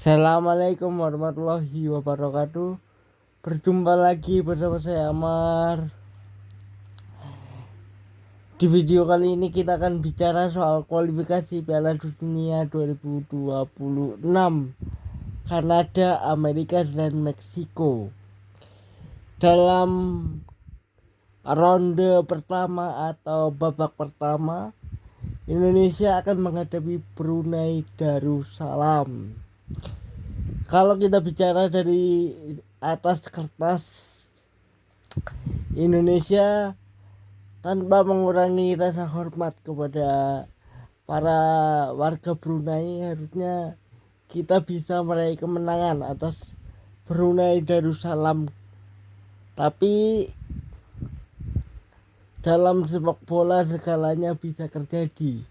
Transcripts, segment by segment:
Assalamualaikum warahmatullahi wabarakatuh. Berjumpa lagi bersama saya Amar. Di video kali ini kita akan bicara soal kualifikasi Piala Dunia 2026 Kanada, Amerika, dan Meksiko. Dalam ronde pertama atau babak pertama, Indonesia akan menghadapi Brunei Darussalam. Kalau kita bicara dari atas kertas, Indonesia tanpa mengurangi rasa hormat kepada para warga Brunei, harusnya kita bisa meraih kemenangan atas Brunei Darussalam. Tapi dalam sepak bola segalanya bisa terjadi.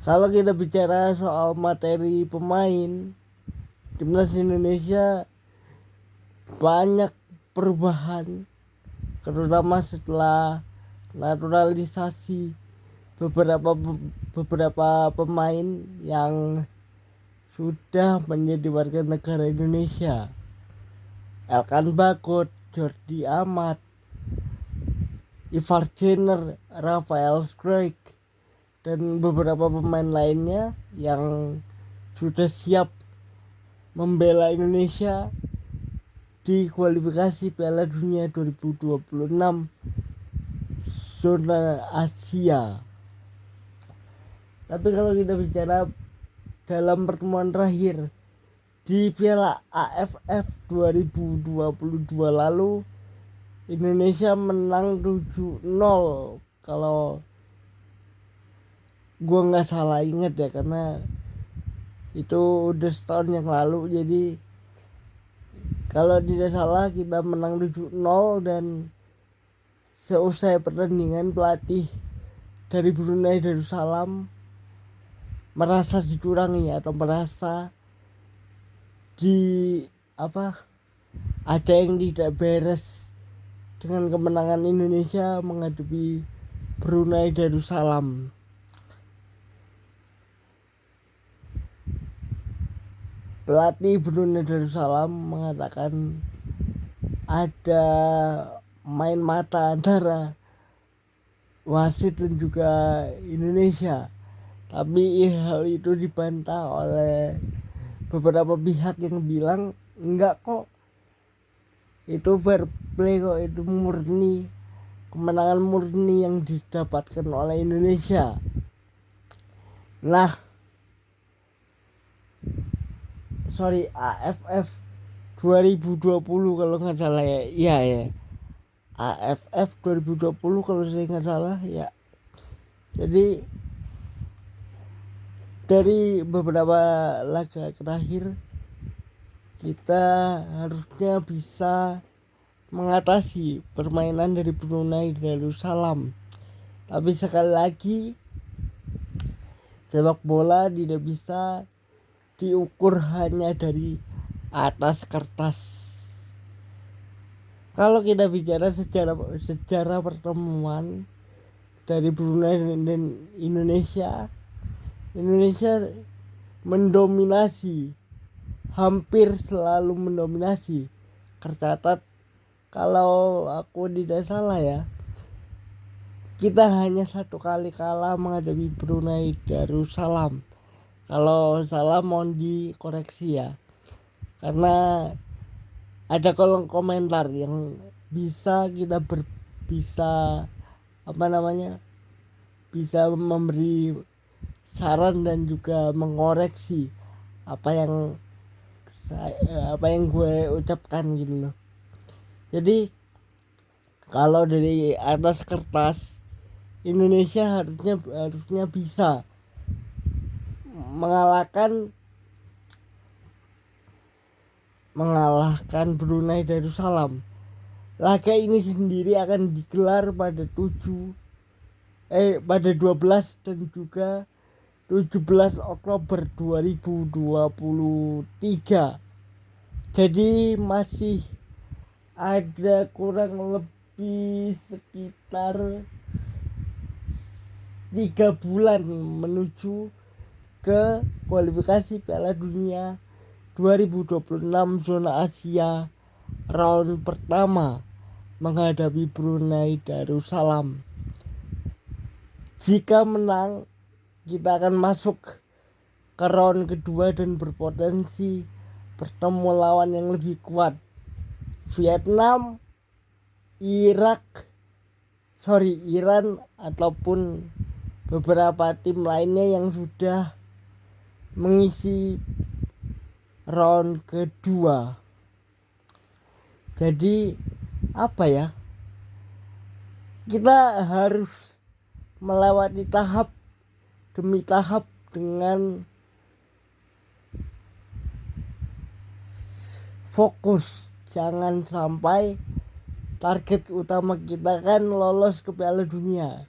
Kalau kita bicara soal materi pemain, timnas Indonesia banyak perubahan, terutama setelah naturalisasi beberapa pemain yang sudah menjadi warga negara Indonesia. Elkan Bagot, Jordi Amat, Ivar Jenner, Rafael Struijk, dan beberapa pemain lainnya yang sudah siap membela Indonesia di kualifikasi Piala Dunia 2026 zona Asia. Tapi kalau kita bicara dalam pertemuan terakhir di Piala AFF 2022 lalu, Indonesia menang 7-0 kalau gua nggak salah ingat ya, karena itu udah setahun yang lalu. Jadi kalau tidak salah kita menang 7-0, dan seusai pertandingan pelatih dari Brunei Darussalam merasa dicurangi atau merasa ada yang tidak beres dengan kemenangan Indonesia menghadapi Brunei Darussalam. Pelatih Brunei Darussalam mengatakan ada main mata antara wasit dan juga Indonesia, tapi hal itu dibantah oleh beberapa pihak yang bilang enggak kok, itu fair play kok, itu murni kemenangan murni yang didapatkan oleh Indonesia. Nah, AFF 2020 kalau nggak salah ya, iya ya, AFF 2020 kalau saya nggak salah ya. Jadi dari beberapa laga terakhir kita harusnya bisa mengatasi permainan dari Brunei Darussalam. Tapi sekali lagi, sepak bola tidak bisa diukur hanya dari atas kertas. Kalau kita bicara sejarah pertemuan dari Brunei dan Indonesia mendominasi, hampir selalu mendominasi. Tercatat, kalau aku tidak salah ya, kita hanya satu kali kalah menghadapi Brunei Darussalam. Kalau salah mohon dikoreksi ya, karena ada kolom komentar yang bisa bisa memberi saran dan juga mengoreksi apa yang gue ucapkan gitu loh. Jadi kalau dari atas kertas, Indonesia harusnya bisa mengalahkan Brunei Darussalam. Laga ini sendiri akan digelar pada 12 dan juga 17 Oktober 2023. Jadi masih ada kurang lebih sekitar 3 bulan menuju ke kualifikasi Piala Dunia 2026 zona Asia round pertama menghadapi Brunei Darussalam. Jika menang, kita akan masuk ke round kedua dan berpotensi bertemu lawan yang lebih kuat, Vietnam, Iran ataupun beberapa tim lainnya yang sudah mengisi round kedua. Jadi apa ya, kita harus melewati tahap demi tahap dengan fokus. Jangan sampai target utama kita kan lolos ke Piala Dunia.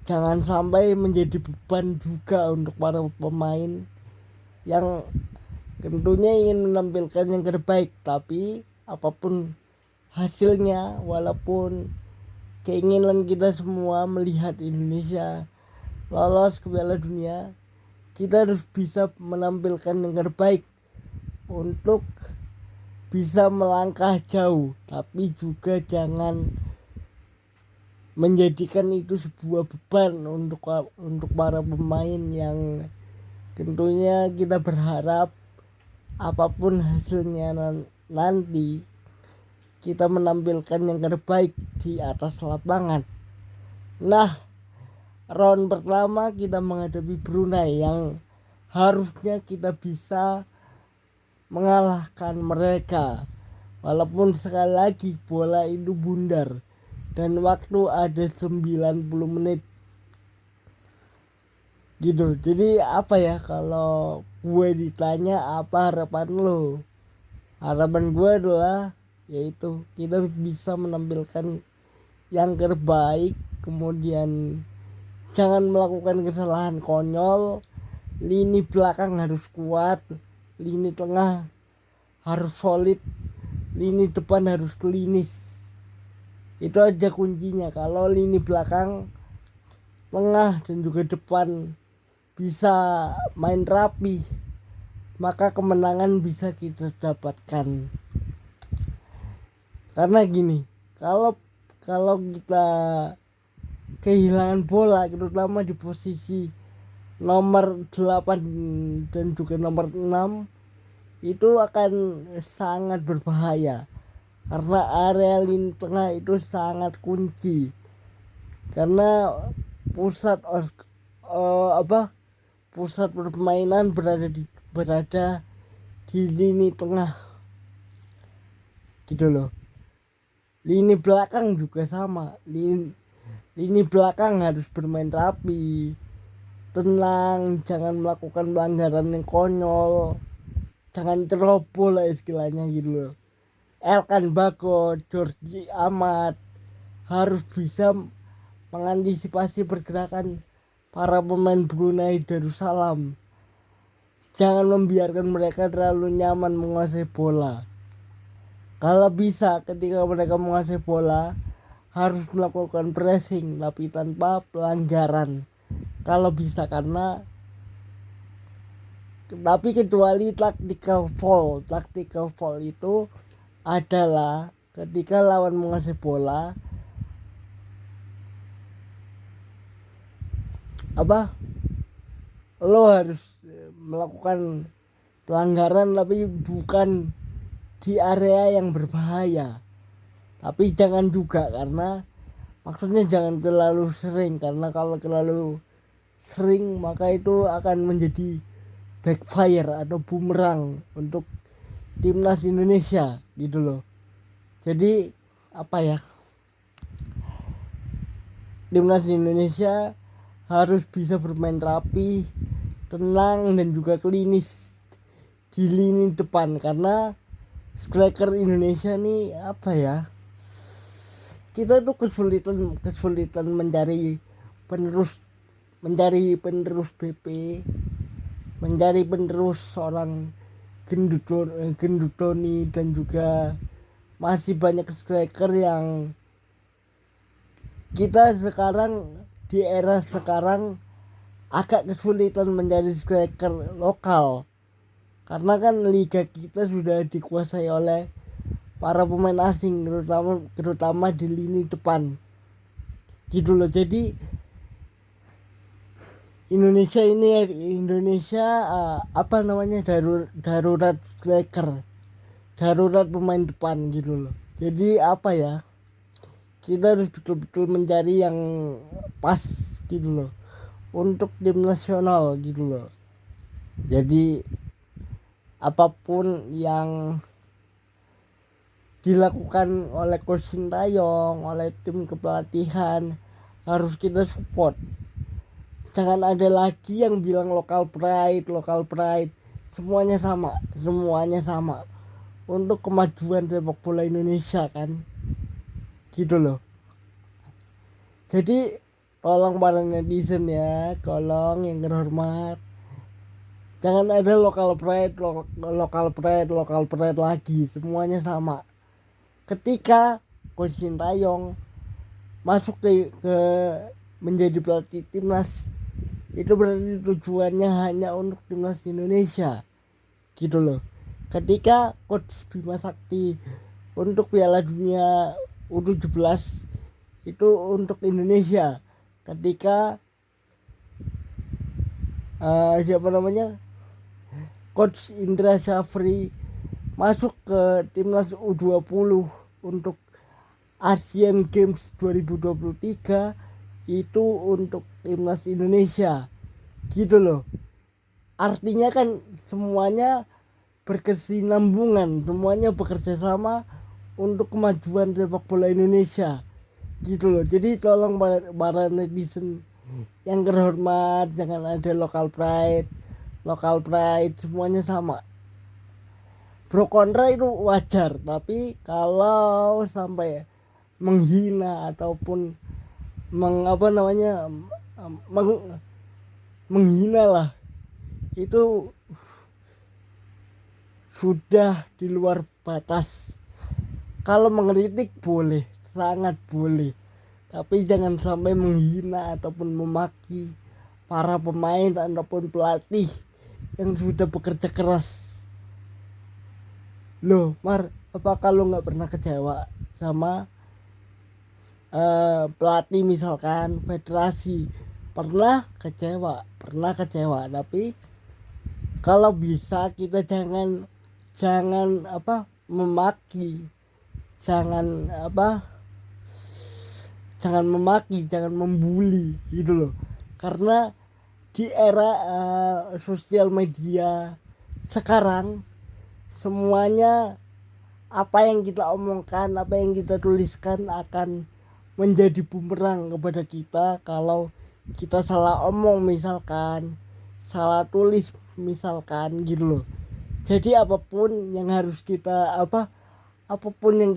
Jangan sampai menjadi beban juga untuk para pemain yang tentunya ingin menampilkan yang terbaik. Tapi apapun hasilnya, walaupun keinginan kita semua melihat Indonesia lolos ke Piala Dunia, kita harus bisa menampilkan yang terbaik untuk bisa melangkah jauh. Tapi juga jangan menjadikan itu sebuah beban untuk para pemain yang tentunya kita berharap apapun hasilnya nanti kita menampilkan yang terbaik di atas lapangan. Nah, round pertama kita menghadapi Brunei yang harusnya kita bisa mengalahkan mereka. Walaupun sekali lagi bola itu bundar dan waktu ada 90 menit gitu. Jadi apa ya, kalau gue ditanya apa harapan lo, harapan gue adalah yaitu kita bisa menampilkan yang terbaik, kemudian jangan melakukan kesalahan konyol, lini belakang harus kuat, lini tengah harus solid, lini depan harus klinis. Itu aja kuncinya. Kalau lini belakang, tengah dan juga depan bisa main rapi, maka kemenangan bisa kita dapatkan. Karena gini, kalau kita kehilangan bola, terutama di posisi nomor 8 dan juga nomor 6, itu akan sangat berbahaya. Karena area lini tengah itu sangat kunci. Karena pusat permainan berada di lini tengah. Gitu loh. Lini belakang juga sama. Lini belakang harus bermain rapi, tenang, jangan melakukan pelanggaran yang konyol, jangan terobol lah istilahnya gitu loh. Elkan Bagot, Jordi Amat harus bisa mengantisipasi pergerakan para pemain Brunei Darussalam. Jangan membiarkan mereka terlalu nyaman menguasai bola. Kalau bisa ketika mereka menguasai bola harus melakukan pressing tapi tanpa pelanggaran. Kalau bisa, tapi kecuali tactical foul itu adalah ketika lawan menguasai bola lo harus melakukan pelanggaran tapi bukan di area yang berbahaya. Tapi jangan juga, karena maksudnya jangan terlalu sering, karena kalau terlalu sering maka itu akan menjadi backfire atau bumerang untuk timnas Indonesia gitu loh. Jadi timnas Indonesia harus bisa bermain rapi, tenang dan juga klinis di lini depan. Karena striker Indonesia nih kita tuh kesulitan mencari penerus BP, mencari penerus seorang Gendutoni, dan juga masih banyak striker yang kita sekarang di era sekarang agak kesulitan mencari striker lokal karena kan liga kita sudah dikuasai oleh para pemain asing, terutama di lini depan gitu loh. Jadi Indonesia darurat striker, darurat pemain depan gitu loh. Jadi kita harus betul-betul mencari yang pas gitu loh untuk tim nasional gitu loh. Jadi apapun yang dilakukan oleh Coach Sintayong, oleh tim kepelatihan, harus kita support. Jangan ada lagi yang bilang local pride. Semuanya sama untuk kemajuan sepak bola Indonesia kan gitu loh. Jadi tolong para netizen ya, tolong yang terhormat, jangan ada local pride lagi. Semuanya sama. Ketika Coach Sintayong masuk ke menjadi pelatih timnas, itu berarti tujuannya hanya untuk timnas Indonesia gitu loh. Ketika Coach Bima Sakti untuk Piala Dunia U17, itu untuk Indonesia. Ketika Coach Indra Syafri masuk ke timnas U20 untuk Asian Games 2023, itu untuk timnas Indonesia gitu loh. Artinya kan semuanya berkesinambungan, semuanya bekerja sama untuk kemajuan sepak bola Indonesia gitu loh. Jadi tolong para netizen yang terhormat, jangan ada local pride, semuanya sama. Pro kontra itu wajar, tapi kalau sampai menghina ataupun menghina lah, itu sudah di luar batas. Kalau mengkritik boleh, sangat boleh, tapi jangan sampai menghina ataupun memaki para pemain ataupun pelatih yang sudah bekerja keras. Loh Mar, apakah lo gak pernah kecewa sama pelatih misalkan federasi? Pernah kecewa, tapi kalau bisa kita jangan memaki, jangan membuli gitu loh. Karena di era sosial media sekarang, semuanya apa yang kita omongkan, apa yang kita tuliskan akan menjadi bumerang kepada kita kalau kita salah omong misalkan, salah tulis misalkan gitu loh. Jadi apapun yang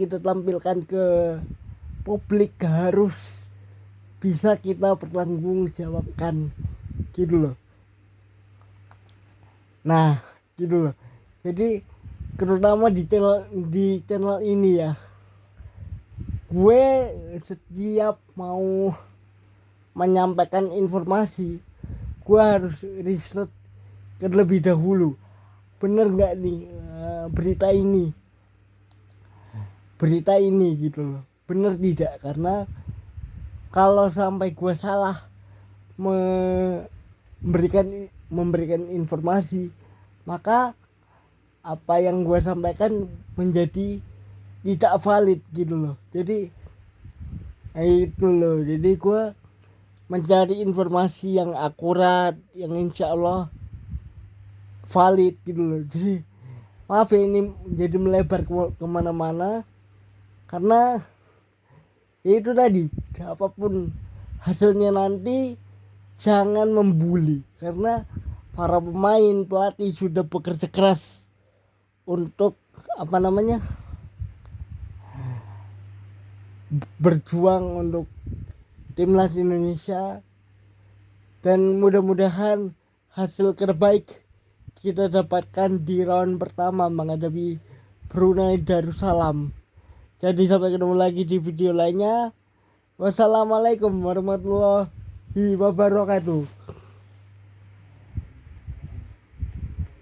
tampilkan ke publik harus bisa kita pertanggungjawabkan gitu loh. Nah gitu loh. Jadi terutama di channel ini ya, gue setiap mau menyampaikan informasi, gue harus riset terlebih dahulu, bener nggak nih berita ini gitu loh, bener tidak. Karena kalau sampai gue salah memberikan informasi, maka apa yang gue sampaikan menjadi tidak valid gitu loh. Jadi itu loh, jadi gue mencari informasi yang akurat, yang insya Allah valid gitu loh. Jadi maaf ya, ini jadi melebar kemana-mana, karena itu tadi, apapun hasilnya nanti jangan membuli, karena para pemain, pelatih sudah bekerja keras untuk berjuang untuk timnas Indonesia, dan mudah-mudahan hasil terbaik kita dapatkan di round pertama menghadapi Brunei Darussalam. Jadi sampai ketemu lagi di video lainnya. Wassalamualaikum warahmatullahi wabarakatuh.